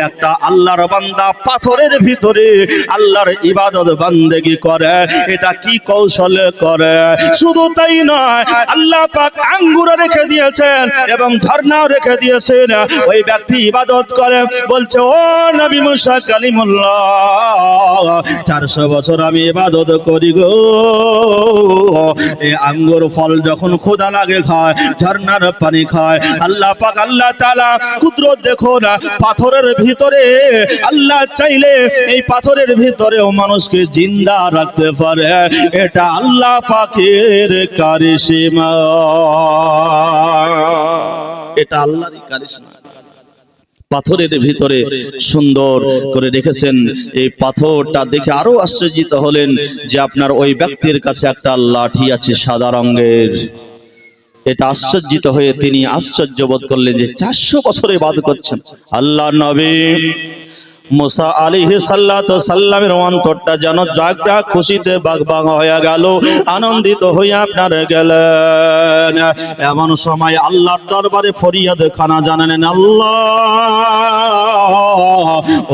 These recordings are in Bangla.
একটা আল্লাহর বান্দা পাথরের ভিতরে আল্লাহর ইবাদত বান্দেগি করে, এটা কি কৌশলে করে? শুধু তাই নয়, আল্লাহ পাক আঙ্গুর রেখে দিয়েছেন এবং ঝর্ণাও রেখে দিয়েছেন। ওই ব্যক্তি ইবাদত করে, বলছে ও নবী মুসা কালিমুল্লাহ, 400 বছর আমি ইবাদত করি গো। এই আঙ্গুর ফল যখন ক্ষুধা লাগে খায়, ঝর্ণার পানি খায়। আল্লাহ পাক আল্লাহ তাআলা কুদরত দেখো না, পাথরের ভিতরে আল্লাহ চাইলে এই পাথরের ভিতরেও মানুষকে জিন্দা রাখতে পারে। এটা আল্লাহ পাকের কারিশমা, এটা আল্লাহরই কারিশমা। পাথরের ভিতরে সুন্দর করে রেখেছেন। এই পাথরটা দেখে আরো আশ্চর্যিত হলেন যে আপনার ওই ব্যক্তির কাছে একটা লাঠি আছে সাদা রঙের। এটা আশ্চর্যিত হয়ে তিনি আশ্চর্য বোধ করলেন যে 400 বছর ইবাদত করছেন। আল্লাহর নবী মুসা আলাইহিস সালাতু সাল্লামের অন্তরটা যেন জাগটা খুশিতে বাগবাগ হয়ে গেল, আনন্দিত হয়ে আপনার গেলেন। এমন সময় আল্লাহর দরবারে ফরিয়াদ খানা জানালেন, আল্লাহ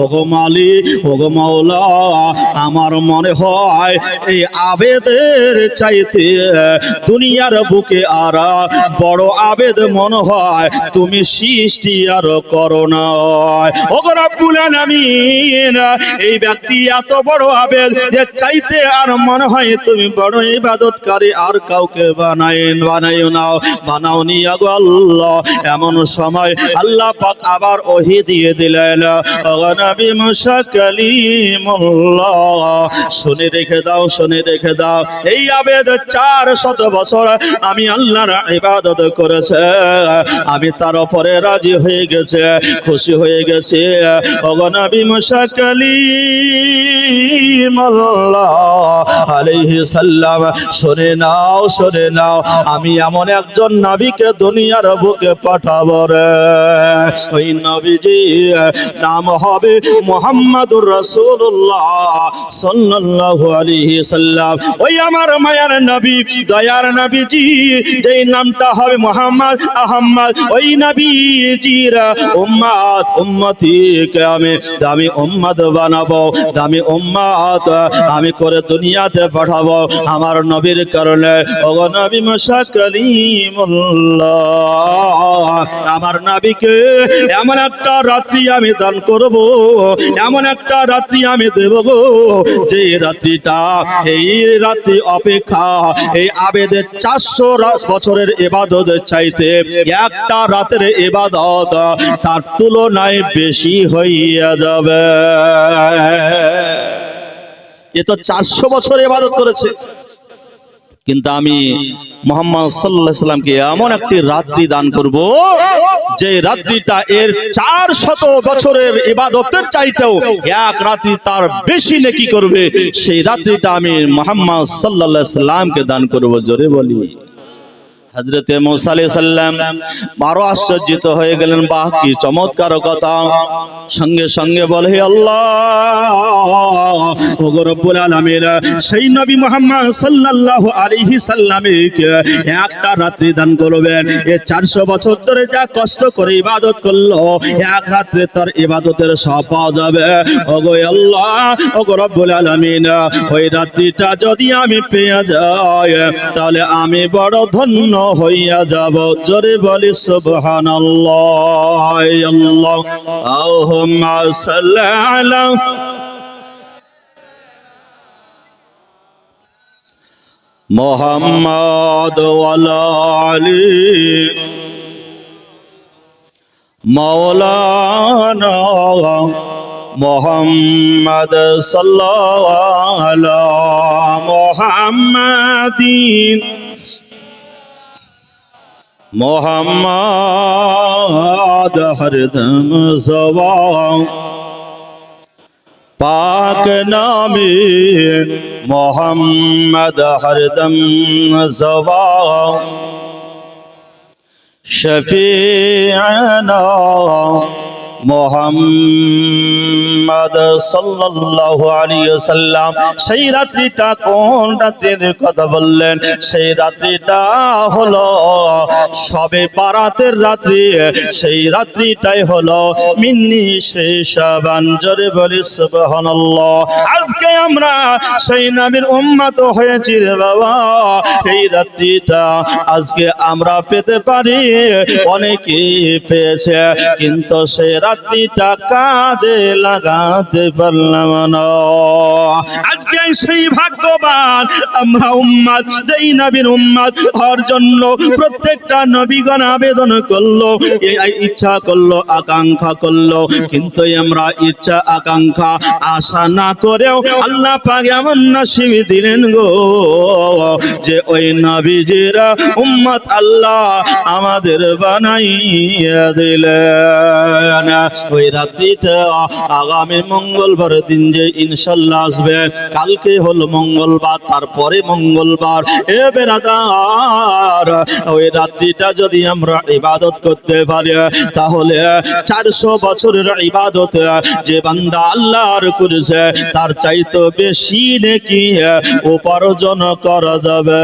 ওগো মালিক, ওগো মাওলা, আমার মনে হয় এই আবেদের চাইতে দুনিয়ার বুকে আর বড় আবেদ মনে হয় তুমি সৃষ্টি আর করো না। ওগো রব্বুল আলামিন, এই ব্যক্তি এত বড় আবেদ যে চাইতে আর মনে হয় তুমি বড় ইবাদতকারী আর কাউকে বানাইও নাও, বানাওনি গো আল্লাহ। এমন সময় আল্লাহ পাক আবার ওহী দিয়ে দিলেন, ও নবী মুসা কালিমুল্লাহ, শুনে রেখে দাও, শুনে রেখে দাও। এই আবেদ 400 বছর আমি আল্লাহর ইবাদত করেছে, আমি তার উপরে রাজি হয়ে গেছে, খুশি হয়ে গেছে। ও নবী মুসা কালিমুল্লাহ আলাইহিস সালাম, শুনে নাও, শুনে নাও, আমি এমন একজন নবীকে দুনিয়ার বুকে পাঠাবো রে। ওই নবীজি নাম হবে মুহাম্মাদুর রাসূলুল্লাহ সাল্লাল্লাহু আলাইহি সাল্লাম। ওই আমার মায়ার নবী, দয়ার নবীজি, যেই নামটা হবে মুহাম্মদ আহমদ, ওই নবীজির উম্মত উম্মতিকে আমি দামি উম্মত বানাবো, দামি উম্মত আমি করে দুনিয়াতে পাঠাবো আমার নবীর কারণে। ওগো নবী মুসা কালিমুল্লাহ, আমার নবীকে এমন একটা রাত্রি আমি দান করব, এমন একটা রাত্রি আমি দেব গো, যে রাত্রিটা, এই রাত্রি অপেক্ষা এই আবেদের 400 বছরের ইবাদত চাইতে একটা রাতের ইবাদত তার তুলনায় বেশি হইয়া যাবে। এ তো 400 বছর ইবাদত করেছে, কিন্তু আমি মুহাম্মদ সাল্লাল্লাহু আলাইহি সাল্লামকে এমন একটি রাত্রি দান করব যে রাত্রিটা এর 400 বছরের ইবাদতের চাইতেও এক রাত্রি তার বেশি নেকি করবে। সেই রাত্রিটা আমি মুহাম্মদ সাল্লাল্লাহু আলাইহি সাল্লামকে দান করব। জোরে বলি হযরতে মুসা আলাইহিস সালাম আরো আশ্চর্যিত হয়ে গেলেন, বাহ কি চমৎকার কথা। সঙ্গে সঙ্গে বলে, হে আল্লাহ, ওগো রব্বুল আলামিন, সেই নবী মুহাম্মদ সাল্লাল্লাহু আলাইহি সাল্লামকে একটা রাত্রি দান করবেন। এই 400 বছর ধরে যা কষ্ট করে ইবাদত করলো, এক রাত্রে তার ইবাদতের সব পাওয়া যাবে। ওগো আল্লাহ, ওগো রব্বুল আলামিন, ওই রাত্রিটা যদি আমি পেয়ে যাই তাহলে আমি বড় ধন্য হইয়া যাব। জোরে বলি সুবহানাল্লাহ। আল্লাহুম্মা সাল্লি আলা মুহাম্মাদ ওয়া আলা আলি মাওলানা মুহাম্মদ সাল্লাল্লাহু আলা মুহাম্মাদিন मोहम्मद हरदम ज़वा पाक नामे मोहम्मद हरदम ज़वा शफीअना মুহাম্মদ সাল্লাল্লাহু আলাইহি ওয়াসাল্লাম সেই রাত্রিটা কোন রাত্রির কথা বললেন? সেই রাত্রিটা হলো শবে বারাতের রাত্রি। সেই রাত্রিটাই হলো মিন্নি শাবান। জোরে বলি সুবহানাল্লাহ। আজকে আমরা সেই নবীর উম্মত হয়েছি রে বাবা। এই রাত্রিটা আজকে আমরা পেতে পারি, অনেকে পেয়েছে, কিন্তু সেই রাত্রিটা কাজে লাগাতে পারলাম না। আজকে সেই ভাগ্যবান আমরা উম্মত, যেই নবীর উম্মত হওয়ার জন্য প্রত্যেকটা নবীগণ আবেদন করলো, ইচ্ছা করলো, আকাঙ্ক্ষা করলো, কিন্তু আমরা ইচ্ছা আকাঙ্ক্ষা আশা না করেও আল্লাহ পাক এমন নসিব দিলেন গো যে ওই নবীজির উম্মত আল্লাহ আমাদের বানাইয়া দিলেন। ওই রাত্রিটা আগামী মঙ্গলবার দিন যে ইনশাল্লাহ আসবে, কালকে হলো মঙ্গলবার, তারপরে মঙ্গলবার। এ বেরাদার, ওই রাত্রিটা যদি আমরা ইবাদত করতে পারি তাহলে 400 বছরের ইবাদত যে বান্দা আল্লাহর করেছে তার চাইতে বেশি নেকি উপার্জন করা যাবে।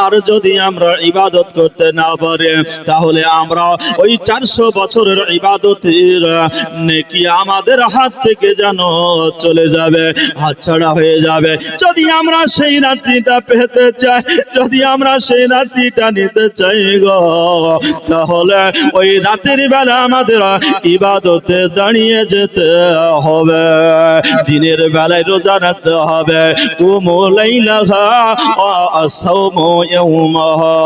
আর যদি আমরা ইবাদত করতে না পারি তাহলে আমরা ওই 400 বছরের ইবাদতের নেকি আমাদের হাত থেকে যেন চলে যাবে, হাতছাড়া হয়ে যাবে। যদি আমরা সেই রাত্রিটা পেতে চাই, যদি আমরা সেই রাত্রিটা নিতে চাই গো, তাহলে ওই রাতের বেলা আমাদের ইবাদতে দাঁড়িয়ে যেতে হবে। দিনের বেলায় রোজা রাখতে হবে। কুমু লাইলাহা ওয়া আসাউমু ইয়াউমাহা।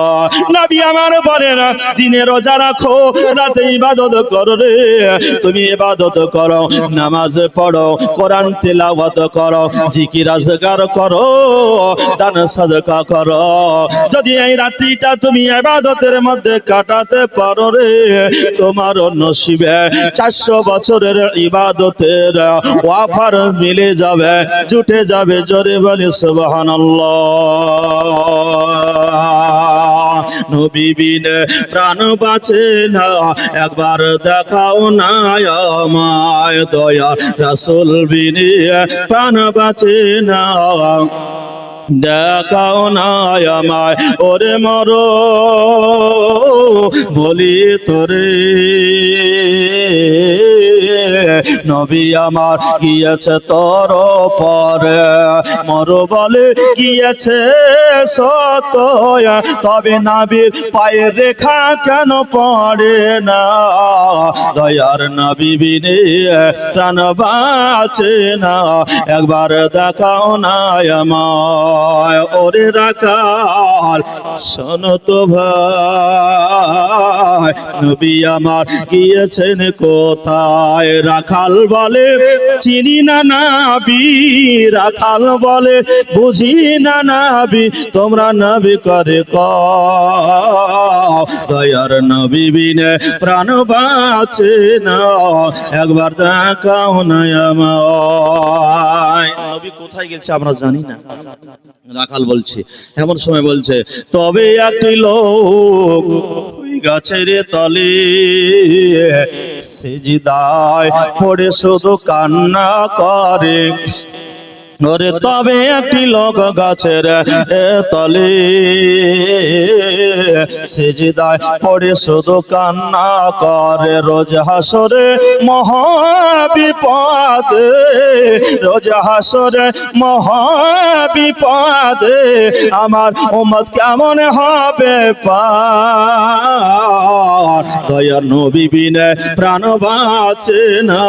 নবী আমার বলেন, দিনে রোজা রাখো, রাতে ইবাদত করো রে। তুমি ইবাদত করো, নামাজ পড়ো, কোরআন তিলাওয়াত করো, জিকির আজকার করো, দান সাদকা করো। যদি এই রাত্রিটা তুমি ইবাদতের মধ্যে কাটাতে পারো রে, তোমার নসিবে 400 বছরের ইবাদতের ওয়াফার মিলে যাবে, জুটে যাবে। জোরে বলি সুবহানাল্লাহ। নবী বিনে প্রাণ বাঁচে না, একবার দেখাও না আমায় দয়া। রাসূল বিনে প্রাণ বাঁচে না, দেখাও না আমায়। ওরে মর বলি তোরে, নবী আমার গিয়েছে তোর পরে, মর বলে গিয়েছে সত। তবে নবীর পায়ের রেখা কেন পড়ে না? দয়ার নবী বিনে প্রাণ বাঁচে না, একবার দেখাও না আমায়। ওরে রাখাল শোনো তো ভাই, নবী আমার গিয়েছেন কোথায়? রাখাল বলে চিনি না নাবি, রাখাল বলে বুঝি না নাবি, তোমরা নবী করে কও। দয়ার নবী বিনে প্রাণ বাঁচে না, একবার দেখাও না আমায়। নবী কোথায় গেছে আমরা জানি না। রাখাল বলছে, এমন সময় বলছে, তবে একটি লোক ওই গাছের তলে সিজদায় পড়ে শুধু কান্না করে। ওরে তবে একটি লোক গাছের তলে সিজদায় পড়ে শুধু কান্না করে। রোজ হাসরে মহাবিপদে, রোজ হাসরে মহাবিপদে আমার উম্মত কেমন হবে পার? দয়ার নবী বিনে প্রাণ বাঁচে না,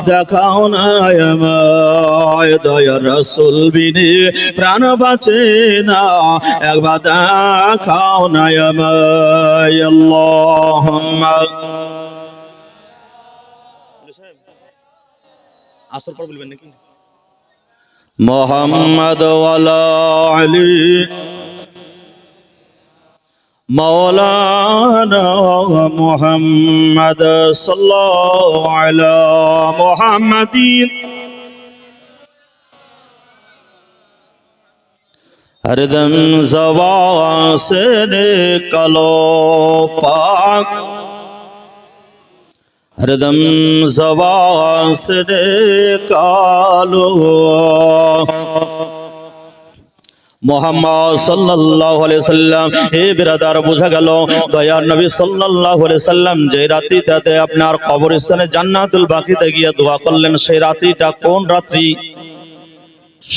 দেখাও না আমায়। দয়ার রাসূল বিনে প্রাণ বাঁচে না, একবার দেখাও না আমায়। আল্লাহুম্মা আসর পর বলবেন নাকি? মুহাম্মদ ওয়ালা আলী মাওলানা মুহাম্মদ সাল্লাল্লাহু আলা মুহাম্মাদিন। हरदम ज़बान से निकलो पाक, हरदम ज़बान से निकालो मोहम्मद सल्लल्लाहु अलैहि वसल्लम। हे बिरादार, বোঝা গেল দয়ার নবী সাল্লাল্লাহু আলাইহি সাল্লাম যে রাত্রিটাতে আপনার কবরস্থানে জান্নাতুল বাকিতে গিয়ে দোয়া করলেন, সেই রাত্রিটা কোন রাত্রি?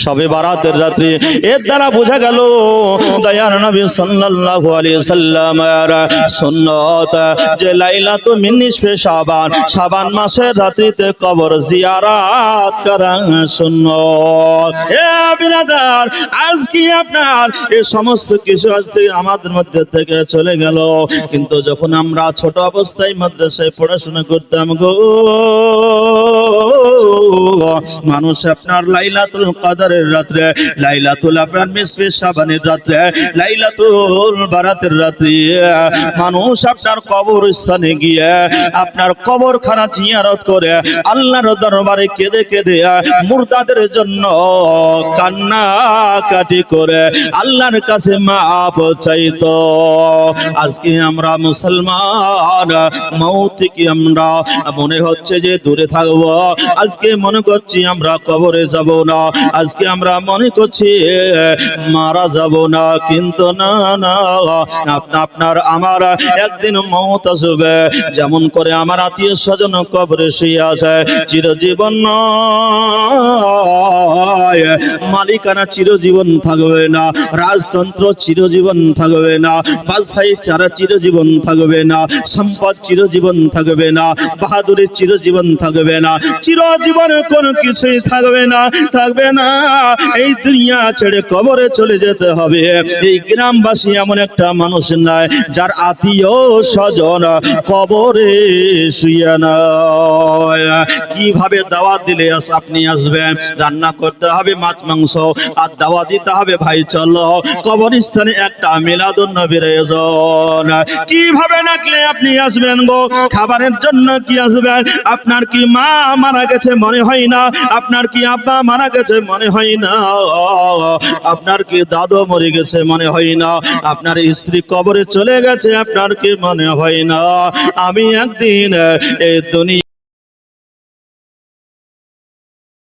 শবে বারাতের রাত্রি। এর দ্বারা বোঝা গেল দয়ার নবী সাল্লাল্লাহু আলাইহি সাল্লামের সুন্নাত যে লাইলাতুল মিন নিসফে শাবান, শাবান মাসের রাত্রিতে কবর জিয়ারত করা সুন্নাত। হে বিরাদার, আজকে আপনার এই সমস্ত কিছু আজ থেকে আমাদের মধ্যে থেকে চলে গেল, কিন্তু যখন আমরা ছোট অবস্থায় মাদ্রাসায় পড়াশোনা করতাম গো, মানুষ আপনার লাইলাতুল কদরের রাত্রে, লাইলাতুল আপনার নিসফে শাবানের রাত্রে, লাইলাতুল বারাতের রাত্রে মানুষ আপনার কবরস্থানে গিয়ে আপনার কবরখানা জিয়ারত করে আল্লাহর দরবারে কেঁদে কেঁদে মুর্দাদের জন্য কান্নাকাটি করে আল্লাহর কাছে মাপ চাইতো। আজকে আমরা মুসলমান, মওত থেকে আমরা মনে হচ্ছে যে দূরে থাকবো, আজকে মনে করছি আমরা কবরে যাব না, আজকে আমরা মনে করছি মারা যাব না, কিন্তু না না, আপনার আমার একদিন মওত আসবে। যেমন করে আমার আত্মীয় স্বজন কবরে শুয়ে আছে, চিরজীবন নয়, মালিকানা চিরজীবন থাকবে না, রাজতন্ত্র চিরজীবন থাকবে না, বাদশাহী চারা চিরজীবন থাকবে না, সম্পদ চিরজীবন থাকবে না, বাহাদুরি চিরজীবন থাকবে না, চিরজীবন কোনো কিছুই থাকবে না, থাকবে না। এই দুনিয়া ছেড়ে কবরে চলে যেতে হবে। এই গ্রামবাসী এমন একটা মানুষ নাই যার আত্মীয় স্বজন কবরে শুয়ে নয়। কিভাবে দাওয়াত দিলে আপনি আসবেন? রান্না করতে হবে মাছ মাংস, আর দাওয়াত দিতে হবে ভাই চলো কবরস্থানে একটা মিলাদুন নবীর আয়োজন। কিভাবে ডাকলে আপনি আসবেন গো? খাবারের জন্য কি আসবেন? আপনার কি মা মারা গেছে মনে হয় না? আপনার কি আব্বা মারা গেছে মনে হয় না? আপনার কি দাদু মরে গেছে মনে হয় না? আপনার স্ত্রী কবরে চলে গেছে আপনার কি মনে হয় না? আমি একদিন এই দুনিয়া